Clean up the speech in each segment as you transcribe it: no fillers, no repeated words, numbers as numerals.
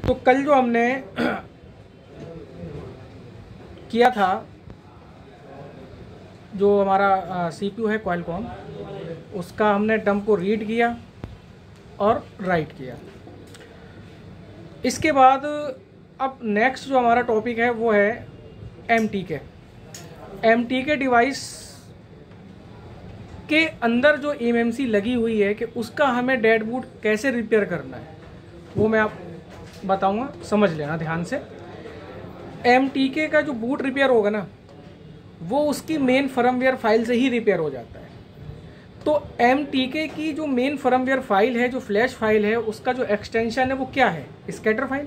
तो कल जो हमने किया था, जो हमारा सीपीयू है क्वालकॉम, उसका हमने डंप को रीड किया और राइट किया। इसके बाद अब नेक्स्ट जो हमारा टॉपिक है वो है एमटीके। एमटीके डिवाइस के अंदर जो एमएमसी लगी हुई है कि उसका हमें डेड बूट कैसे रिपेयर करना है वो मैं आप बताऊंगा, समझ लेना ध्यान से। एमटीके का जो बूट रिपेयर होगा ना, वो उसकी मेन फर्मवेयर फाइल से ही रिपेयर हो जाता है। तो एमटीके की जो मेन फर्मवेयर फाइल है, जो फ्लैश फाइल है, उसका जो एक्सटेंशन है वो क्या है? Scatter file.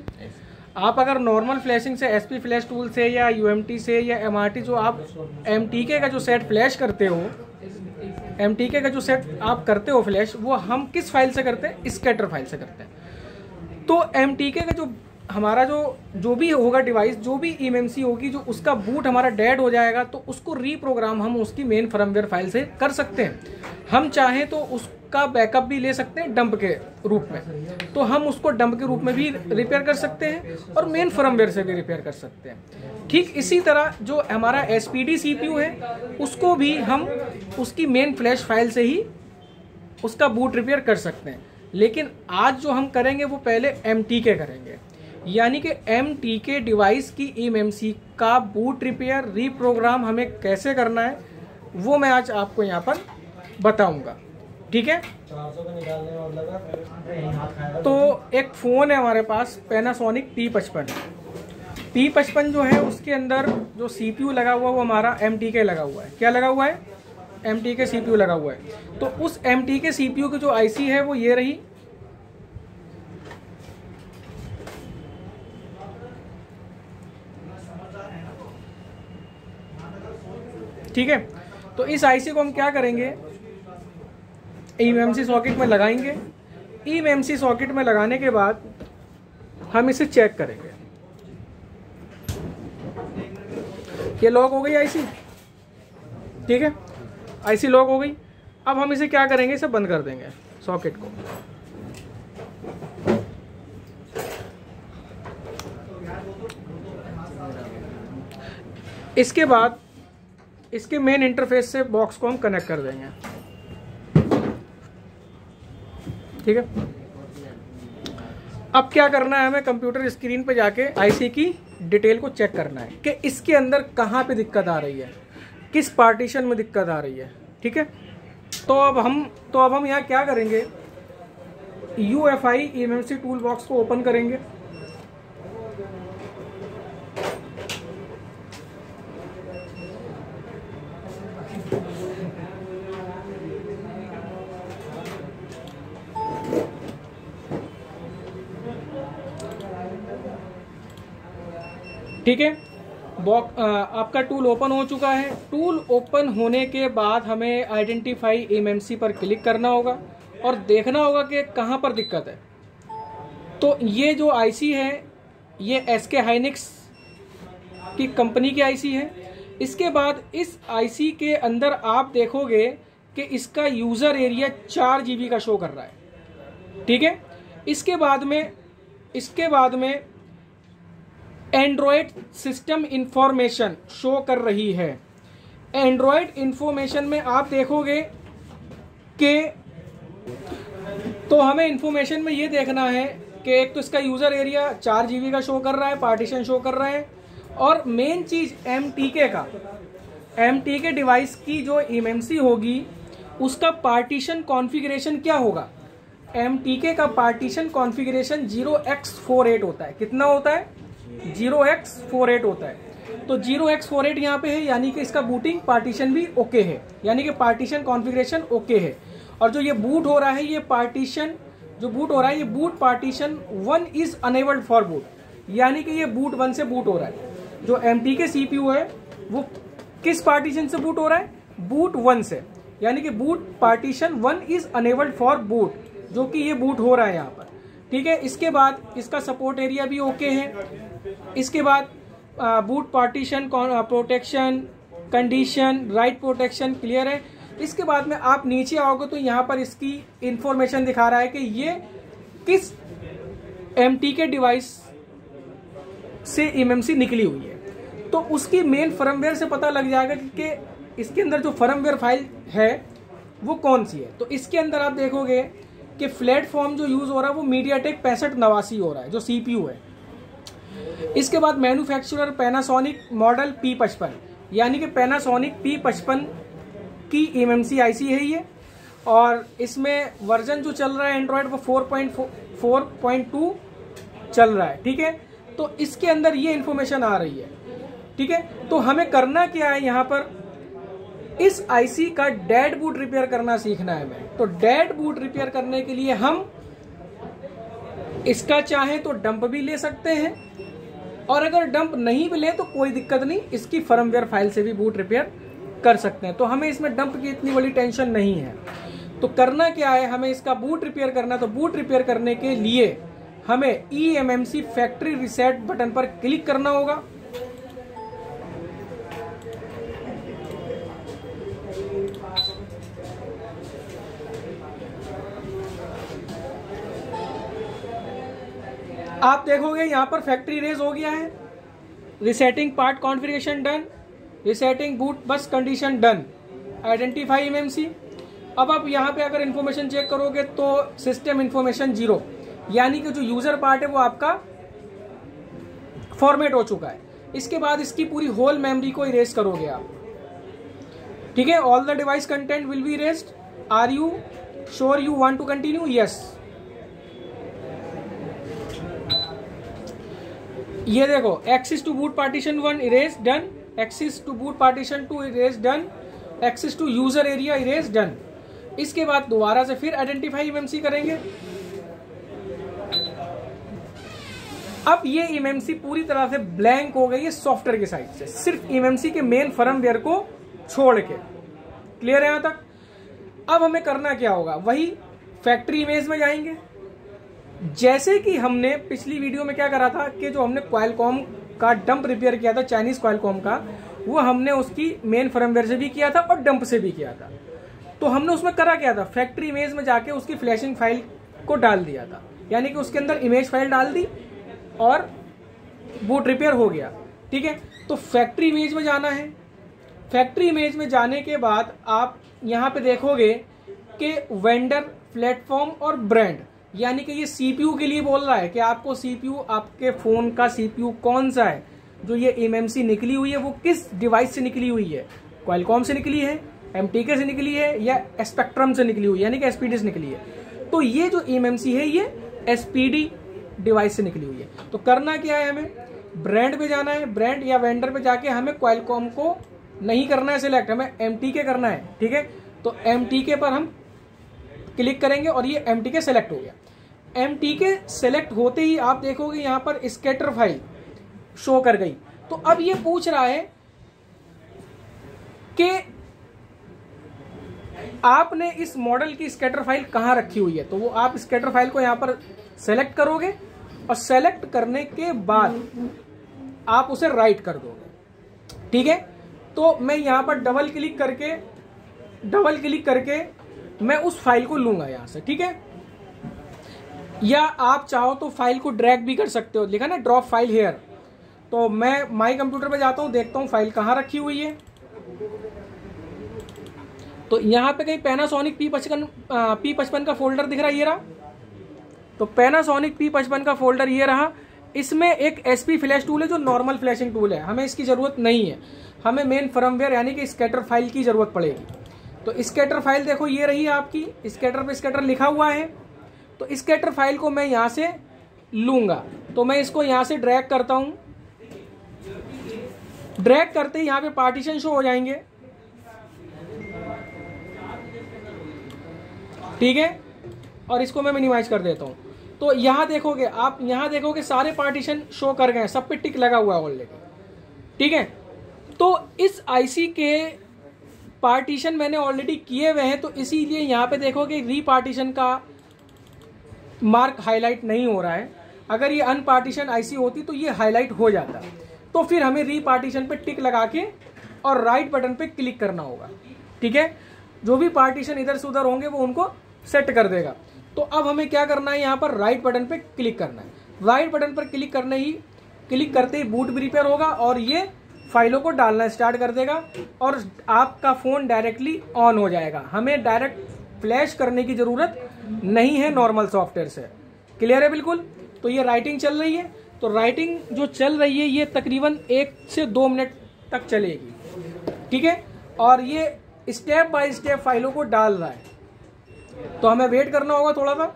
आप अगर नॉर्मल फ्लैशिंग से एसपी फ्लैश टूल से या यूएमटी से या एमआरटी जो आप एमटीके का जो सेट फ्लैश करते हो, एमटीके का जो सेट आप करते हो फ्लैश, वो हम किस फाइल से करते हैं? स्कैटर फाइल से करते हैं। तो एमटीके का जो हमारा जो भी होगा डिवाइस, जो भी एमएमसी होगी, जो उसका बूट हमारा डेड हो जाएगा, तो उसको रीप्रोग्राम हम उसकी मेन फर्मवेयर फाइल से कर सकते हैं। हम चाहें तो उसका बैकअप भी ले सकते हैं डंप के रूप में, तो हम उसको डंप के रूप में भी रिपेयर कर सकते हैं और मेन फर्मवेयर से भी रिपेयर कर सकते हैं। ठीक इसी तरह जो हमारा एसपीडी सीपीयू है, उसको भी हम उसकी मेन फ्लैश फाइल से ही उसका बूट रिपेयर कर सकते हैं। लेकिन आज जो हम करेंगे वो पहले एमटीके करेंगे, यानी कि एमटीके डिवाइस की एमएमसी का बूट रिपेयर रीप्रोग्राम हमें कैसे करना है वो मैं आज आपको यहाँ पर बताऊंगा। ठीक है, तो एक फ़ोन है हमारे पास, पैनासोनिक P55। P55 जो है उसके अंदर जो सीपीयू लगा हुआ है वो हमारा एमटीके लगा हुआ है। क्या लगा हुआ है? एमटीके सीपीयू लगा हुआ है। तो उस एमटीके सीपीयू की जो आईसी है वो ये रही। ठीक है, तो इस आईसी को हम क्या करेंगे? एमएमसी सॉकेट में लगाएंगे। एमएमसी सॉकेट में लगाने के बाद हम इसे चेक करेंगे। ये लॉक हो गई आईसी। ठीक है, आईसी लॉक हो गई। अब हम इसे क्या करेंगे? इसे बंद कर देंगे सॉकेट को। इसके बाद इसके मेन इंटरफेस से बॉक्स को हम कनेक्ट कर देंगे। ठीक है, अब क्या करना है? हमें कंप्यूटर स्क्रीन पे जाके आईसी की डिटेल को चेक करना है कि इसके अंदर कहाँ पे दिक्कत आ रही है, किस पार्टीशन में दिक्कत आ रही है। ठीक है, तो अब हम यहाँ क्या करेंगे? UFI एमएमसी टूल बॉक्स को ओपन करेंगे। ठीक है, आपका टूल ओपन हो चुका है। टूल ओपन होने के बाद हमें आइडेंटिफाई एमएमसी पर क्लिक करना होगा और देखना होगा कि कहाँ पर दिक्कत है। तो ये जो आईसी है ये SK हाइनिक्स की कंपनी की आईसी है। इसके बाद इस आईसी के अंदर आप देखोगे कि इसका यूज़र एरिया 4 GB का शो कर रहा है। ठीक है, इसके बाद में एंड्रॉयड सिस्टम इंफॉर्मेशन शो कर रही है। एंड्रॉयड इंफॉर्मेशन में आप देखोगे कि तो हमें इंफॉर्मेशन में ये देखना है कि एक तो इसका यूज़र एरिया 4 GB का शो कर रहा है, पार्टीशन शो कर रहा है, और मेन चीज़ एमटीके डिवाइस की जो एमएमसी होगी उसका पार्टीशन कॉन्फ़िगरेशन क्या होगा? एमटीके का पार्टीशन कॉन्फ़िगरेशन 0x48 होता है। कितना होता है? 0x48 होता है। तो 0x48 यहाँ पे है, यानी कि इसका बूटिंग पार्टीशन भी ओके है, यानी कि पार्टीशन कॉन्फ़िगरेशन ओके है। और जो ये बूट हो रहा है, ये पार्टीशन जो बूट हो रहा है, ये boot partition 1 is enabled for boot, यानी कि ये बूट 1 से बूट हो रहा है। जो एमटीके सीपीयू है वो किस पार्टीशन से बूट हो रहा है? बूट 1 से, यानी कि boot partition 1 is enabled for boot, जो कि ये बूट हो रहा है यहाँ पर। ठीक है, इसके बाद इसका सपोर्ट एरिया भी ओके है। इसके बाद boot partition protection condition right protection clear है। इसके बाद में आप नीचे आओगे तो यहाँ पर इसकी इंफॉर्मेशन दिखा रहा है कि ये किस एमटीके डिवाइस से एमएमसी निकली हुई है, तो उसकी मेन फर्मवेयर से पता लग जाएगा कि इसके अंदर जो फर्मवेयर फाइल है वो कौन सी है। तो इसके अंदर आप देखोगे कि प्लेटफॉर्म जो यूज हो रहा है वो मीडियाटेक 6589 हो रहा है, जो सीपीयू है। इसके बाद मैन्युफैक्चरर पैनासोनिक मॉडल P55, यानी कि पैनासोनिक P55 की एमएमसी आईसी है ये, और इसमें वर्जन जो चल रहा है एंड्रॉयड वो 4.2 चल रहा है। ठीक है, तो इसके अंदर ये इंफॉर्मेशन आ रही है। ठीक है, तो हमें करना क्या है, यहाँ पर इस आईसी का डेड बूट रिपेयर करना सीखना है हमें। तो डेड बूट रिपेयर करने के लिए हम इसका चाहे तो डंप भी ले सकते हैं, और अगर डंप नहीं भी ले तो कोई दिक्कत नहीं, इसकी फर्मवेयर फाइल से भी बूट रिपेयर कर सकते हैं। तो हमें इसमें डंप की इतनी बड़ी टेंशन नहीं है। तो करना क्या है, हमें इसका बूट रिपेयर करना। तो बूट रिपेयर करने के लिए हमें eMMC फैक्ट्री रीसेट बटन पर क्लिक करना होगा। आप देखोगे यहां पर फैक्ट्री रेज हो गया है, resetting part configuration done, resetting boot बस कंडीशन डन, आइडेंटिफाई eMMC। अब आप यहाँ पे अगर इन्फॉर्मेशन चेक करोगे तो सिस्टम इन्फॉर्मेशन 0, यानी कि जो यूजर पार्ट है वो आपका फॉर्मेट हो चुका है। इसके बाद इसकी पूरी होल मेमोरी को इरेज करोगे आप। ठीक है, all the device content will be erased. Are you sure you want to continue? Yes. ये देखो, access to boot partition 1 erase done, access to boot partition 2 erase done, access to user area erase done. इसके बाद दोबारा से फिर identify eMMC करेंगे। अब ये eMMC पूरी तरह से ब्लैंक हो गई है सॉफ्टवेयर की साइड से, सिर्फ eMMC के मेन फर्मवेयर को छोड़ के। क्लियर है यहां तक? अब हमें करना क्या होगा, वही फैक्ट्री इमेज में जाएंगे। जैसे कि हमने पिछली वीडियो में क्या करा था कि जो हमने क्वालकॉम का डंप रिपेयर किया था, चाइनीज क्वालकॉम का, वो हमने उसकी मेन फर्मवेयर से भी किया था और डंप से भी किया था। तो हमने उसमें करा क्या था, फैक्ट्री इमेज में जाके उसकी फ्लैशिंग फाइल को डाल दिया था, यानी कि उसके अंदर इमेज फाइल डाल दी और बूट रिपेयर हो गया। ठीक है, तो फैक्ट्री इमेज में जाना है। फैक्ट्री इमेज में जाने के बाद आप यहाँ पे देखोगे कि वेंडर, प्लेटफॉर्म और ब्रांड, यानी कि ये सीपीयू के लिए बोल रहा है कि आपको सीपीयू, आपके फोन का सीपीयू कौन सा है, जो ये eMMC निकली हुई है वो किस डिवाइस से निकली हुई है, क्वालकॉम से निकली है, MTK से निकली है या स्पेक्ट्रम से निकली हुई है, यानी कि SPD से निकली है। तो ये जो eMMC है ये SPD डिवाइस से निकली हुई है। तो करना क्या है, हमें ब्रांड पे जाना है। ब्रांड या वेंडर पे जाके हमें क्वालकॉम को नहीं करना है सिलेक्ट, हमें MTK करना है। ठीक है, तो MTK पर हम क्लिक करेंगे और ये MTK सेलेक्ट हो गया। MTK सेलेक्ट होते ही आप देखोगे यहाँ पर स्कैटर फाइल शो कर गई। तो अब ये पूछ रहा है कि आपने इस मॉडल की स्कैटर फाइल कहाँ रखी हुई है। तो वो आप स्कैटर फाइल को यहाँ पर सेलेक्ट करोगे और सेलेक्ट करने के बाद आप उसे राइट कर दोगे। ठीक है, तो मैं यहाँ पर डबल क्लिक करके मैं उस फाइल को लूंगा यहाँ से। ठीक है, या आप चाहो तो फाइल को ड्रैग भी कर सकते हो, लिखा ना ड्रॉप फाइल हेयर। तो मैं माई कंप्यूटर पे जाता हूँ, देखता हूँ फाइल कहाँ रखी हुई है। तो यहाँ पे कहीं पैनासोनिक P55 का फोल्डर दिख रहा है, ये रहा। तो पैनासोनिक P55 का फोल्डर ये रहा। इसमें एक SP फ्लैश टूल है जो नॉर्मल फ्लैशिंग टूल है, हमें इसकी जरूरत नहीं है। हमें मेन फर्मवेयर यानी कि स्कैटर फाइल की जरूरत पड़ेगी। तो स्कैटर फाइल देखो ये रही है आपकी, स्कैटर पे स्कैटर लिखा हुआ है। तो स्कैटर फाइल को मैं यहाँ से लूंगा। तो मैं इसको यहाँ से ड्रैग करता हूँ। ड्रैग करते ही यहाँ पे पार्टीशन शो हो जाएंगे। ठीक है, और इसको मैं मिनिमाइज कर देता हूँ। तो यहाँ देखोगे आप, यहाँ देखोगे सारे पार्टीशन शो कर गए, सब पे टिक लगा हुआ है ऑलरेडी। ठीक है, तो इस आईसी के पार्टीशन मैंने ऑलरेडी किए हुए हैं, तो इसीलिए यहाँ पे देखोगे रीपार्टीशन का मार्क हाईलाइट नहीं हो रहा है। अगर ये अनपार्टीशन आईसी होती तो ये हाईलाइट हो जाता। तो फिर हमें रीपार्टीशन पे टिक लगा के और राइट बटन पे क्लिक करना होगा। ठीक है, जो भी पार्टीशन इधर से उधर होंगे वो उनको सेट कर देगा। तो अब हमें क्या करना है, यहाँ पर राइट बटन पे क्लिक करना है। राइट बटन पर क्लिक करने ही क्लिक करते ही बूट भी रिपेयर होगा और ये फाइलों को डालना स्टार्ट कर देगा और आपका फ़ोन डायरेक्टली ऑन हो जाएगा। हमें डायरेक्ट फ्लैश करने की ज़रूरत नहीं है नॉर्मल सॉफ्टवेयर से। क्लियर है बिल्कुल। तो ये राइटिंग चल रही है, तो राइटिंग जो चल रही है ये तकरीबन 1 से 2 मिनट तक चलेगी, ठीक है। और ये स्टेप बाय स्टेप फाइलों को डाल रहा है, तो हमें वेट करना होगा थोड़ा सा।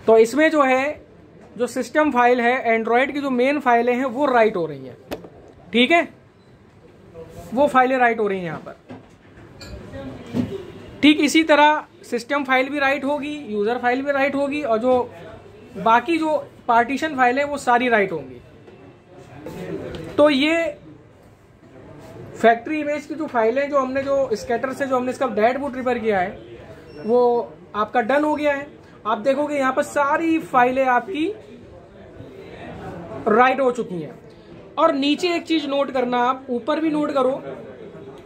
तो इसमें जो है, जो सिस्टम फाइल है, एंड्रॉयड की जो मेन फाइलें हैं वो राइट हो रही हैं, ठीक है। वो फाइलें राइट हो रही हैं यहाँ पर। ठीक इसी तरह सिस्टम फाइल भी राइट होगी, यूजर फाइल भी राइट होगी, और जो बाकी जो पार्टीशन फाइल है वो सारी राइट होंगी। तो ये फैक्ट्री इमेज की जो फाइलें जो हमने जो स्कैटर से जो हमने इसका डेड बूट रिपेयर किया है वो आपका डन हो गया है। आप देखोगे यहाँ पर सारी फाइलें आपकी राइट हो चुकी हैं। और नीचे एक चीज नोट करना, आप ऊपर भी नोट करो,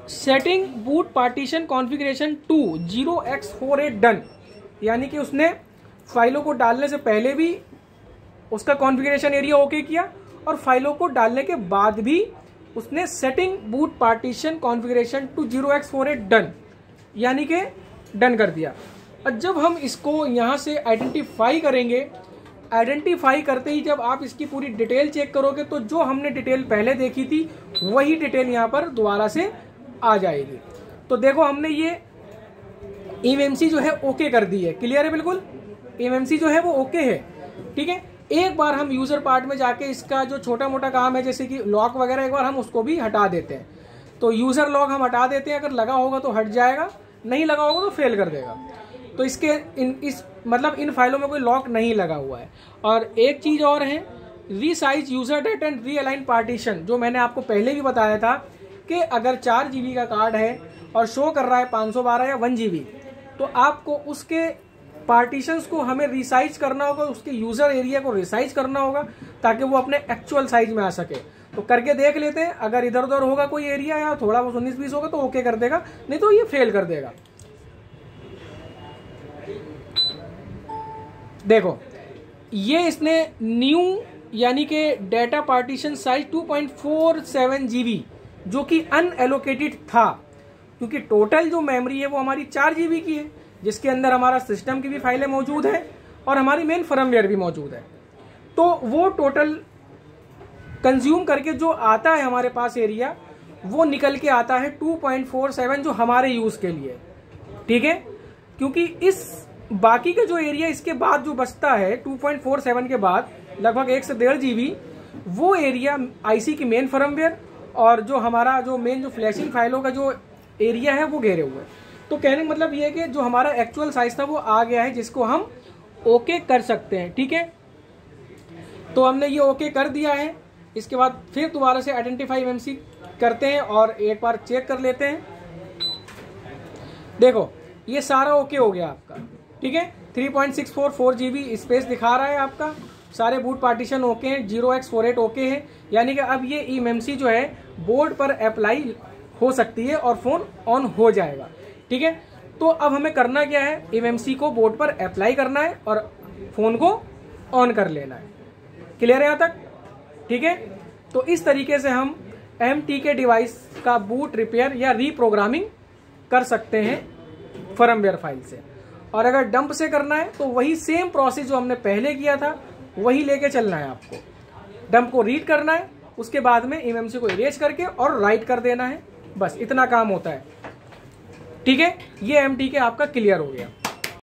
setting boot partition configuration 2 0x48 done, यानी कि उसने फाइलों को डालने से पहले भी उसका कॉन्फ़िगरेशन एरिया ओके किया और फाइलों को डालने के बाद भी उसने setting boot partition configuration 2 0x48 done यानी कि डन कर दिया। और जब हम इसको यहाँ से आइडेंटिफाई करेंगे, आइडेंटिफाई करते ही जब आप इसकी पूरी डिटेल चेक करोगे तो जो हमने डिटेल पहले देखी थी वही डिटेल यहाँ पर दोबारा से आ जाएगी। तो देखो हमने ये एमएमसी जो है ओके कर दी है। क्लियर है बिल्कुल। एमएमसी जो है वो ओके है, ठीक है। एक बार हम यूजर पार्ट में जाके इसका जो छोटा मोटा काम है जैसे कि लॉक वगैरह, एक बार हम उसको भी हटा देते हैं। तो यूजर लॉक हम हटा देते हैं, अगर लगा होगा तो हट जाएगा, नहीं लगा होगा तो फेल कर देगा। तो इसके इन फाइलों में कोई लॉक नहीं लगा हुआ है। और एक चीज और है, resize user data and realign partition, जो मैंने आपको पहले भी बताया था कि अगर 4 GB का कार्ड है और शो कर रहा है 512 या 1 GB, तो आपको उसके पार्टीशंस को हमें रिसाइज करना होगा, उसके यूजर एरिया को रिसाइज करना होगा ताकि वो अपने एक्चुअल साइज में आ सके। तो करके देख लेते हैं, अगर इधर उधर होगा कोई एरिया या थोड़ा बहुत 19-20 होगा तो ओके कर देगा, नहीं तो ये फेल कर देगा। देखो ये इसने न्यू यानी कि डेटा पार्टीशन साइज 2.47 GB जो कि अनएलोकेटेड था, क्योंकि टोटल जो मेमोरी है वो हमारी 4 GB की है, जिसके अंदर हमारा सिस्टम की भी फाइलें मौजूद है और हमारी मेन फर्मवेयर भी मौजूद है। तो वो टोटल कंज्यूम करके जो आता है हमारे पास एरिया, वो निकल के आता है 2.47 जो हमारे यूज के लिए, ठीक है। क्योंकि इस बाकी का जो एरिया इसके बाद जो बचता है 2.47 के बाद लगभग 1 से 1.5 GB, वो एरिया आईसी की मेन फर्मवेयर और जो हमारा जो मेन जो फ्लैशिंग फाइलों का जो एरिया है वो घेरे हुए। तो कहने का मतलब ये है कि जो हमारा एक्चुअल साइज था वो आ गया है, जिसको हम ओके कर सकते हैं, ठीक है। तो हमने ये ओके कर दिया है। इसके बाद फिर दोबारा से आइडेंटिफाई एमएमसी करते हैं और एक बार चेक कर लेते हैं। देखो ये सारा ओके हो गया आपका, ठीक है। 3.644 GB स्पेस दिखा रहा है आपका, सारे बूट पार्टीशन ओके हैं, 0x48 ओके है, यानी कि अब ये एमएमसी जो है बोर्ड पर अप्लाई हो सकती है और फोन ऑन हो जाएगा, ठीक है। तो अब हमें करना क्या है, एमएमसी को बोर्ड पर अप्लाई करना है और फोन को ऑन कर लेना है। क्लियर है यहाँ तक, ठीक है। तो इस तरीके से हम MTK डिवाइस का बूट रिपेयर या रीप्रोग्रामिंग कर सकते हैं फर्मवेयर फाइल से। और अगर डंप से करना है तो वही सेम प्रोसेस जो हमने पहले किया था वही लेके चलना है आपको। डंप को रीड करना है, उसके बाद में एमएमसी को इरेज करके और राइट कर देना है, बस इतना काम होता है, ठीक है। ये MTK आपका क्लियर हो गया।